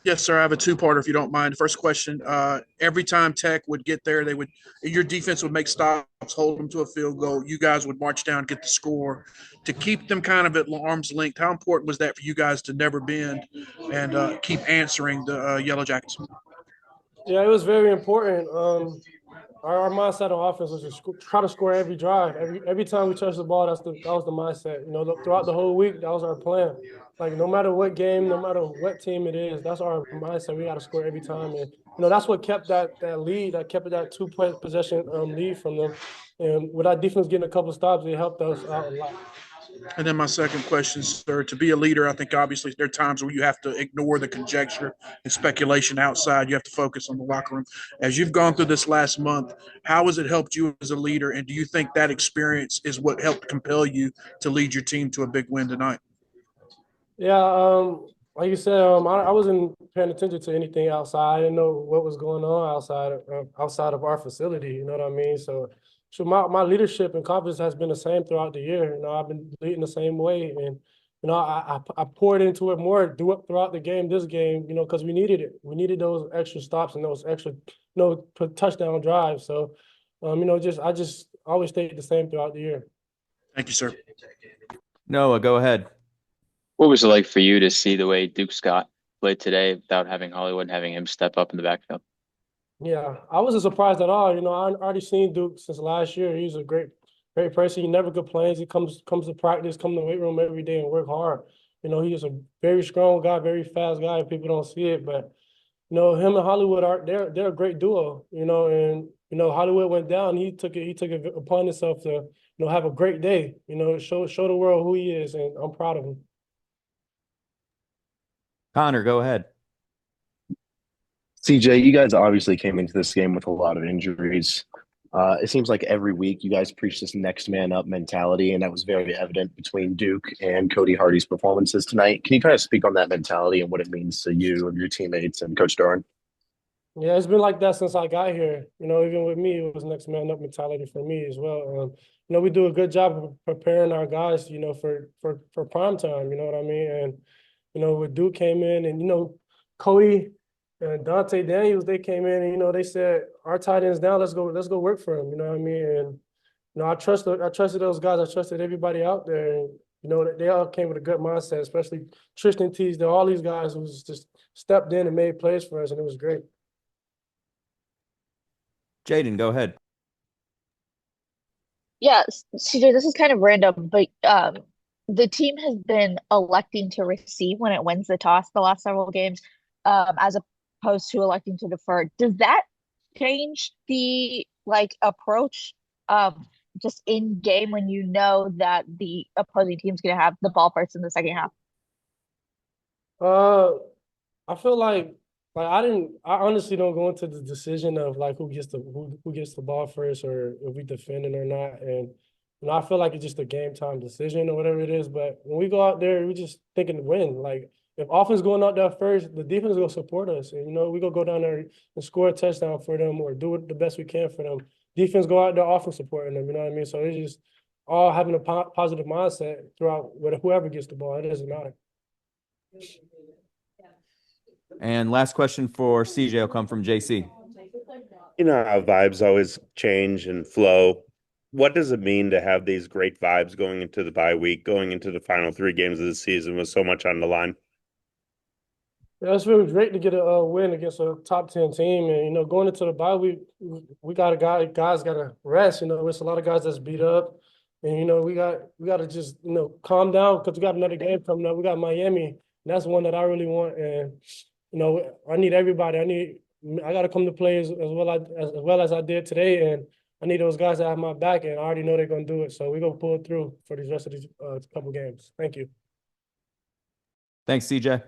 Yes, sir. I have a two-parter if you don't mind. First question: every time Tech would get there, your defense would make stops, hold them to a field goal. You guys would march down, get the score, to keep them kind of at arm's length. How important was that for you guys to never bend and keep answering the Yellow Jackets? Yeah, it was very important. Our mindset on offense was to try to score every drive. Every time we touch the ball, that was the mindset. Throughout the whole week, that was our plan. Like no matter what game, no matter what team it is, that's our mindset. We got to score every time, and that's what kept that lead. That kept that two-point possession lead from them. And with our defense getting a couple of stops, it helped us out a lot. And then my second question, sir, to be a leader, I think obviously there are times where you have to ignore the conjecture and speculation outside. You have to focus on the locker room. As you've gone through this last month, how has it helped you as a leader? And do you think that experience is what helped compel you to lead your team to a big win tonight? Yeah, like you said, I wasn't paying attention to anything outside. I didn't know what was going on outside of our facility. You know what I mean? So my leadership and confidence has been the same throughout the year. I've been leading the same way, and I poured into it more throughout the game. This game, because we needed it. We needed those extra stops and those extra, touchdown drives. So, I just always stayed the same throughout the year. Thank you, sir. Noah, go ahead. What was it like for you to see the way Duke Scott played today without having Hollywood and having him step up in the backfield? Yeah, I wasn't surprised at all. I already seen Duke since last year. He's a great person. He never complains. He comes to practice, come to the weight room every day and work hard. He's a very strong guy, very fast guy. People don't see it, but him and Hollywood they're a great duo. And Hollywood went down. He took it upon himself to have a great day. Show the world who he is, and I'm proud of him. Connor, go ahead. CJ, you guys obviously came into this game with a lot of injuries. It seems like every week you guys preach this next man up mentality, and that was very evident between Duke and Cody Hardy's performances tonight. Can you kind of speak on that mentality and what it means to you and your teammates and Coach Doran? Yeah, it's been like that since I got here. Even with me, it was next man up mentality for me as well. We do a good job of preparing our guys, for prime time. You know what I mean? And with Duke came in, and Cody and Dante Daniels, they came in, and they said our tight ends down. Let's go work for them. You know what I mean? And I trusted those guys. I trusted everybody out there. And, they all came with a good mindset, especially Tristan Teasdale. All these guys who just stepped in and made plays for us, and it was great. Jaden, go ahead. Yeah, CJ, this is kind of random, but the team has been electing to receive when it wins the toss the last several games, as opposed to electing to defer. Does that change the approach just in game when you know that the opposing team's going to have the ball first in the second half? I feel like I honestly don't go into the decision of who gets the ball first or if we defending or not. And I feel like it's just a game time decision or whatever it is. But when we go out there, we just thinking to win. Like if offense going out there first, the defense is gonna support us. And we gonna go down there and score a touchdown for them or do it the best we can for them. Defense go out there, offense supporting them. You know what I mean? So it's just all having a positive mindset throughout whoever gets the ball. It doesn't matter. And last question for CJ will come from JC. You know how vibes always change and flow. What does it mean to have these great vibes going into the bye week, going into the final 3 games of the season with so much on the line? Yeah, it's really great to get a win against a top 10 team, and going into the bye week, we got guys got to rest. There's a lot of guys that's beat up, and we got to just calm down because we got another game coming up. We got Miami, and that's one that I really want, and I need everybody. I got to come to play as well as I did today, and I need those guys to have my back, and I already know they're gonna do it. So we're gonna pull it through for the rest of these couple games. Thank you. Thanks, CJ.